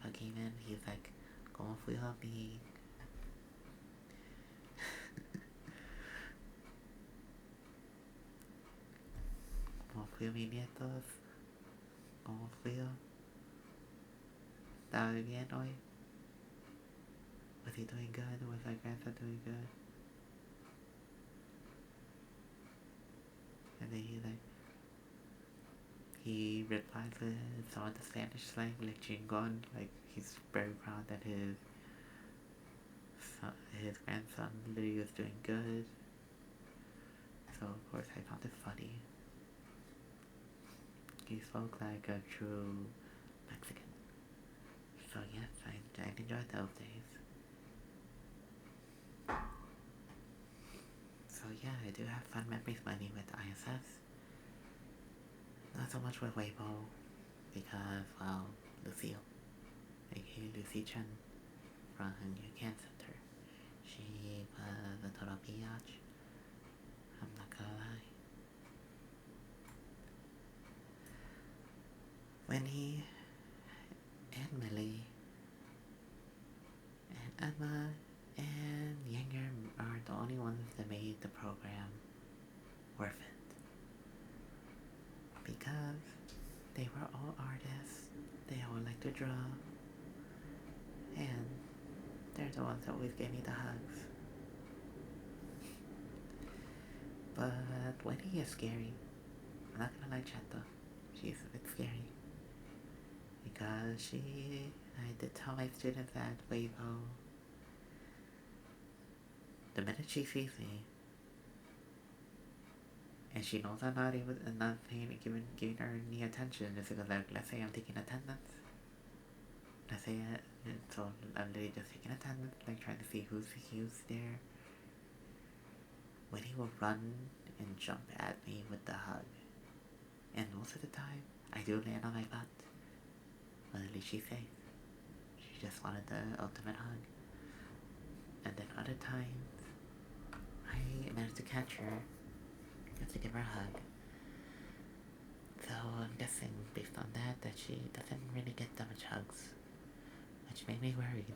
iPad came in, he's like, ¿Cómo fui a mi? ¿Cómo fui a mis nietos? ¿Cómo fui a? ¿Estaba bien hoy? Was he doing good? Was my grandson doing good? And then he replies with some of the Spanish slang, like chingon, like he's very proud that his grandson literally was doing good. So of course I found it funny. He spoke like a true Mexican. So yes, I enjoyed those days. So yeah, I do have fun memories money with ISS. Not so much with Weibo, because, well, Lucille, aka Lucy Chen from New Can Center. She was a total biatch. I'm not gonna lie. Winnie and Millie and Emma and Yanger are the only ones that made the program worth it. Because they were all artists, they all like to draw, and they're the ones that always gave me the hugs. But Winnie is scary. I'm not gonna lie, Chato. She's a bit scary. Because I did tell my students that Weibo, the minute she sees me, and she knows I'm not giving her any attention, it's because, like, let's say I'm taking attendance. Let's say so I'm literally just taking attendance, like trying to see who's there. Winnie will run and jump at me with the hug. And most of the time, I do land on my butt. But at least she's safe. She just wanted the ultimate hug. And then other times, I managed to catch her just to give her a hug. So I'm guessing, based on that she doesn't really get that much hugs. Which made me worried.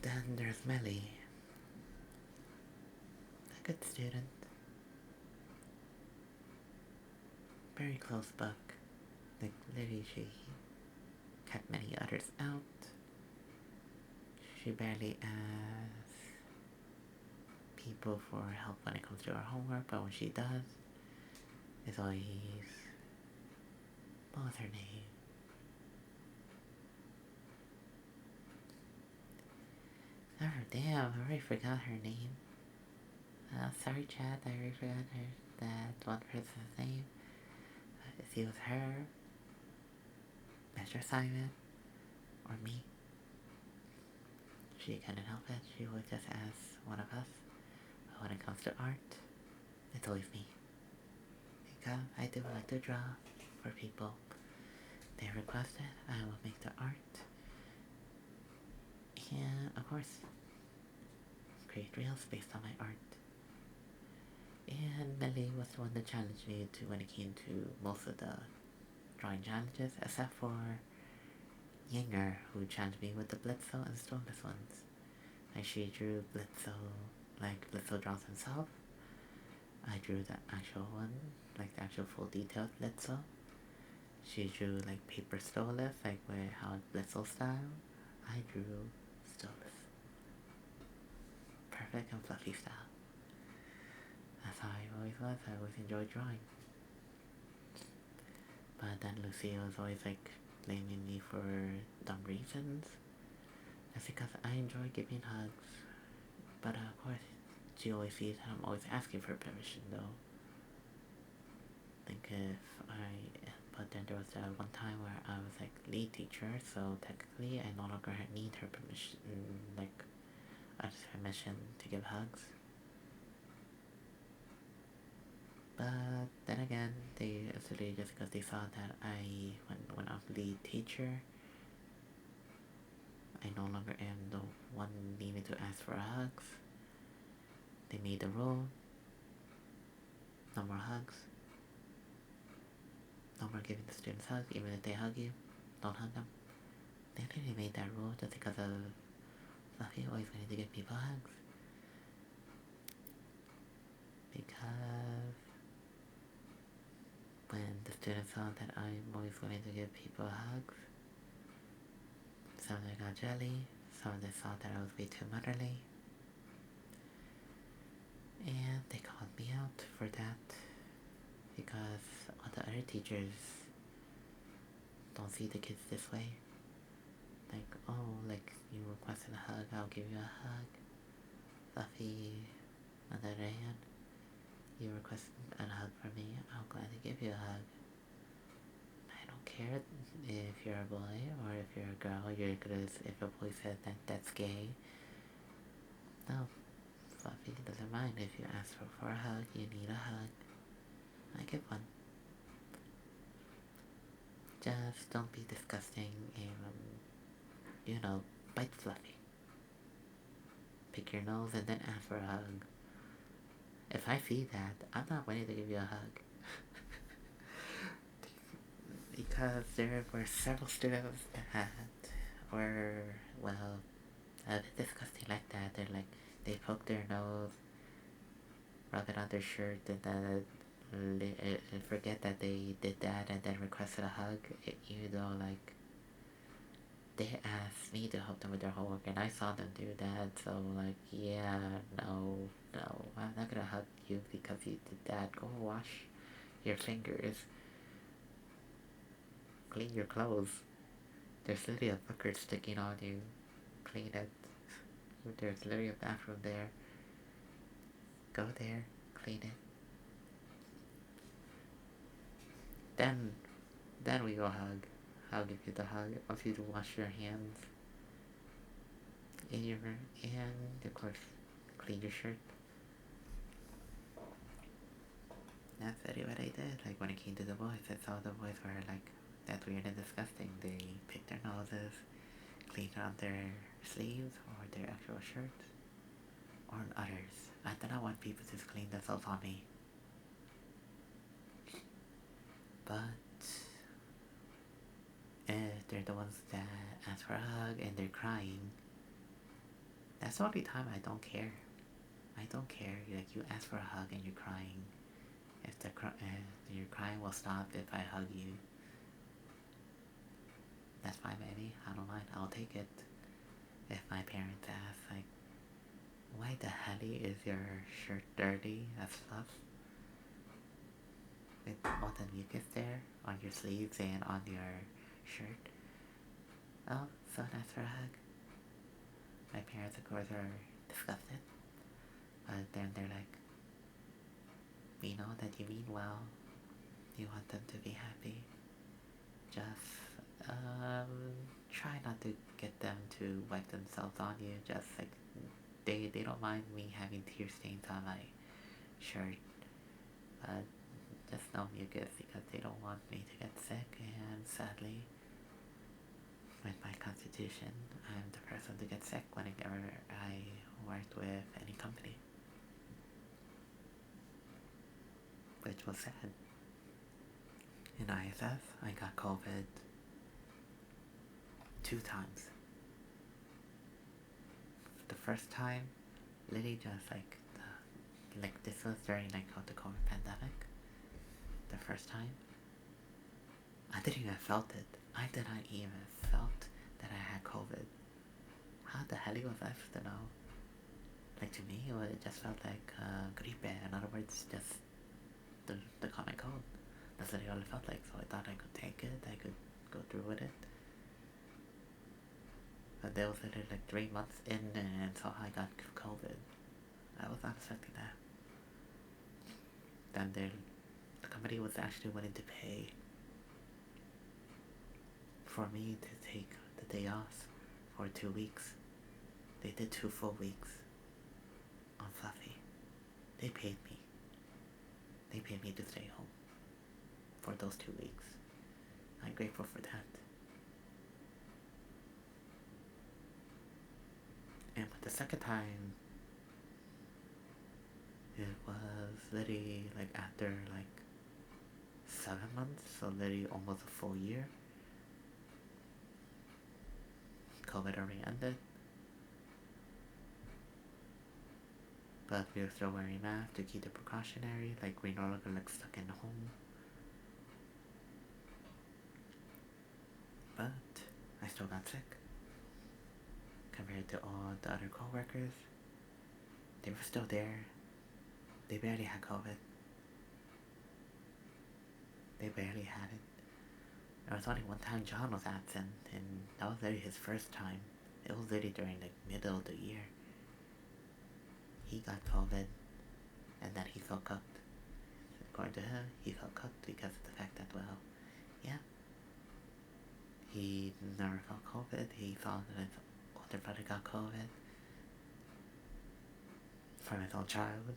Then there's Melly. A good student. Very close book. Like, literally she kept many others out. She barely asks people for help when it comes to her homework, but when she does, it's always... what was her name? Oh damn, I already forgot her name. Sorry chat, I already forgot that one person's name. If it was her, Mr. Simon, or me, she couldn't help it. She would just ask one of us. But when it comes to art, it's always me. Because I do like to draw for people. They request it, I will make the art. And of course, create reels based on my art. And Melly was the one that challenged me to when it came to most of the drawing challenges, except for Yinger, who challenged me with the Blitzo and Stormless ones. Like, she drew Blitzo, like Blitzo draws himself. I drew the actual one, like the actual full detailed Blitzo. She drew like paper Stolith, like where how Blitzo style. I drew Stolith. Perfect and fluffy style. That's how I always was. I always enjoyed drawing. But then Lucia was always like blaming me for dumb reasons. That's because I enjoy giving hugs. But of course, she always sees that I'm always asking for permission though. But then there was that one time where I was like lead teacher, so technically I no longer need her permission, like, permission to give hugs. But then again, it's really just because they saw that when I was lead teacher, I no longer am the one needing to ask for hugs. They made the rule. No more hugs. No more giving the students hugs, even if they hug you. don't hug them. They literally made that rule just because of Fluffy always wanted to give people hugs. Because when the students saw that I'm always willing to give people hugs, some of them got jelly, some of them thought that I was way too motherly, and they called me out for that because all the other teachers don't see the kids this way. Like, oh, like, you requested a hug, I'll give you a hug. Fluffy, on the other hand, you requested a hug from me, I'll gladly give you a hug. I don't care if you're a boy or if you're a girl, you're gonna, if a boy says that that's gay. No, Fluffy doesn't mind if you ask for a hug, you need a hug. I give one. Just don't be disgusting and, you know, bite Fluffy. Pick your nose and then ask for a hug. If I see that, I'm not waiting to give you a hug. Because there were several students that were, well, a bit disgusting like that. They're like, they poke their nose, rub it on their shirt, and then forget that they did that and then requested a hug, even though, like, they asked me to help them with their homework and I saw them do that, so, like, yeah, no, I'm not gonna hug you because you did that. Go wash your fingers. Clean your clothes. There's literally a bucket sticking on you. Clean it. There's literally a bathroom there. Go there, clean it. Then we go hug. I'll give you the hug once you wash your hands. And of course, clean your shirt. That's really what I did. Like, when it came to the boys, that's all the boys were like, that's weird and disgusting. They picked their noses, cleaned on their sleeves or their actual shirts, or on others. I do not want people to clean themselves on me. But if they're the ones that ask for a hug and they're crying, that's the only time I don't care. I don't care. Like, you ask for a hug and you're crying. If your crying will stop if I hug you, that's fine, baby. I don't mind. I'll take it. If my parents ask, like, why the hell is your shirt dirty as stuff? With all the mucus there on your sleeves and on your shirt. Oh, so nice for a hug. My parents, of course, are disgusted. But then they're like, we know that you mean well. You want them to be happy. Just, try not to get them to wipe themselves on you. Just, like, they don't mind me having tear stains on my shirt. But just no mucus because they don't want me to get sick, and sadly, with my constitution, I'm the person to get sick whenever I worked with any company. Which was sad. In ISS, I got COVID 2 times. The first time, literally just like this was during like the COVID pandemic. The first time, I didn't even felt it. I did not even felt that I had COVID. How the hell was I supposed to know? Like, to me, it just felt like gripe. In other words, just the common cold. That's literally all it felt like. So I thought I could take it. I could go through with it. But there was literally like 3 months in, and so I got COVID. I was not expecting that. Then the company was actually willing to pay for me to take the day off for 2 weeks. They did 2 full weeks on Fluffy. They paid me. They paid me to stay home for those 2 weeks. I'm grateful for that. And with the second time, it was literally like after like 7 months, so literally almost a full year. COVID already ended. But we were still wearing masks to keep the precautionary, like we no longer like stuck in home. But I still got sick. Compared to all the other co-workers, they were still there. They barely had COVID. They barely had it. There was only one time John was absent, and that was literally his first time. It was literally during the middle of the year. He got COVID, and then he felt cooked. According to him, he felt cooked because of the fact that, well, yeah, he never felt COVID. He thought that his older brother got COVID from his own childhood.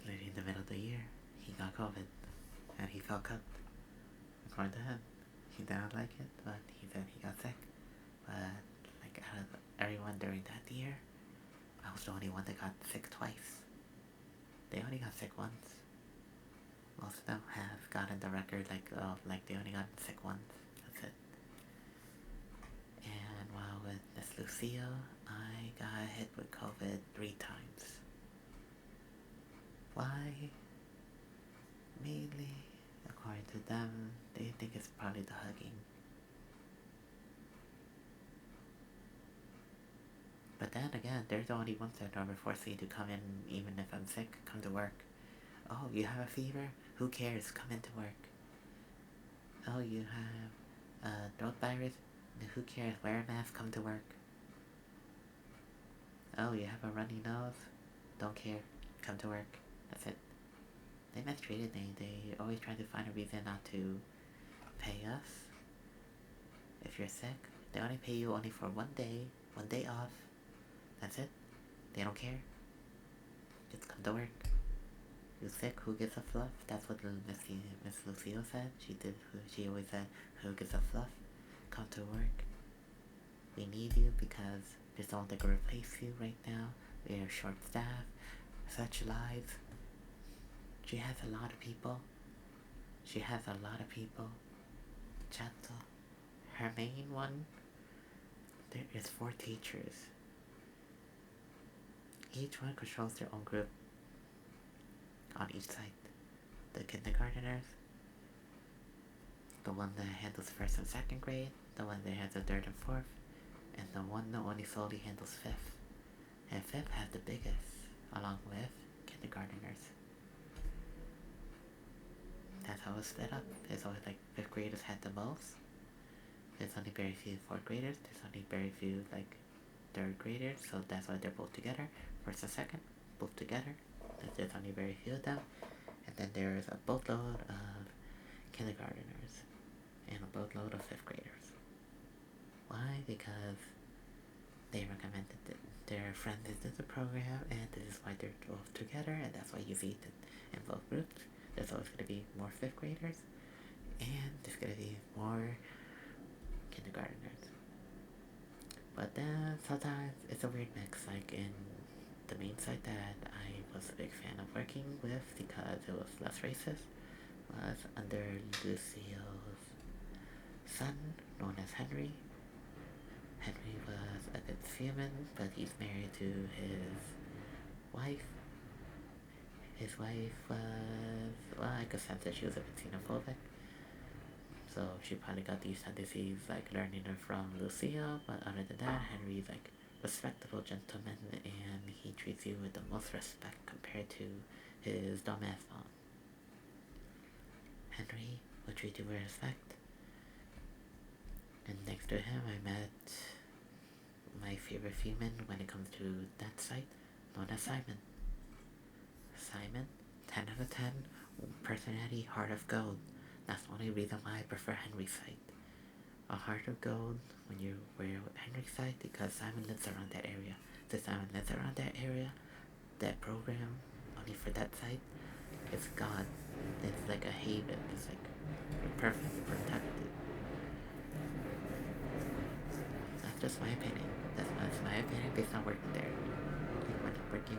Literally in the middle of the year, he got COVID, and he felt cooked. According to him, he didn't like it, but he said he got sick. But like out of everyone during that year, I was the only one that got sick twice. They only got sick once. Most of them have gotten the record like they only got sick once. That's it. And while with Miss Lucia, I got hit with COVID 3 times. Why? Mainly, according to them, they think it's probably the hugging. But then again, they're the only ones that are forcing me to come in even if I'm sick, come to work. Oh, you have a fever? Who cares? Come into work. Oh, you have a throat virus? Who cares? Wear a mask, come to work. Oh, you have a runny nose? Don't care. Come to work. That's it. They mistreated me. They always try to find a reason not to pay us. If you're sick, they only pay you only for 1 day off. That's it. They don't care. Just come to work. You sick? Who gives a fluff? That's what Miss Lucille said. She always said, who gives a fluff? Come to work. We need you because there's no one that can replace you right now. We are short staffed. Such lives. She has a lot of people. Gentle. Her main one, there is 4 teachers. Each one controls their own group on each site. The kindergarteners, the one that handles 1st and 2nd grade, the one that handles 3rd and 4th, and the one that only solely handles 5th. And 5th has the biggest, along with kindergarteners. That's how it's split up. It's always like 5th graders had the most. There's only very few 4th graders. There's only very few like 3rd graders, so that's why they're both together. 1st and 2nd, both together. There's only very few of them. And then there's a boatload of kindergarteners and a boatload of 5th graders. Why? Because they recommended that their friends did the program, and this is why they're both together, and that's why you see that in both groups. There's always going to be more 5th graders, and there's going to be more kindergarteners. But then sometimes it's a weird mix, like in the main site that I was a big fan of working with because it was less racist, was under Lucille's son, known as Henry. Henry was a good human, but he's married to his wife. His wife was, well, I could sense that she was a bit xenophobic. So she probably got these tendencies, like learning them from Lucille, but other than that, Henry's like respectable gentleman, and he treats you with the most respect compared to his dumbass mom. Henry will treat you with respect. And next to him, I met my favorite human when it comes to that site, known as Simon. Simon, 10 out of 10, personality, heart of gold. That's the only reason why I prefer Henry's site. A heart of gold when you wear Henry's site because Simon lives around that area. So Simon lives around that area, that program, only for that site, it's God. It's like a haven. It's like perfect, protected. That's just my opinion. That's my opinion based on working there. Like when working with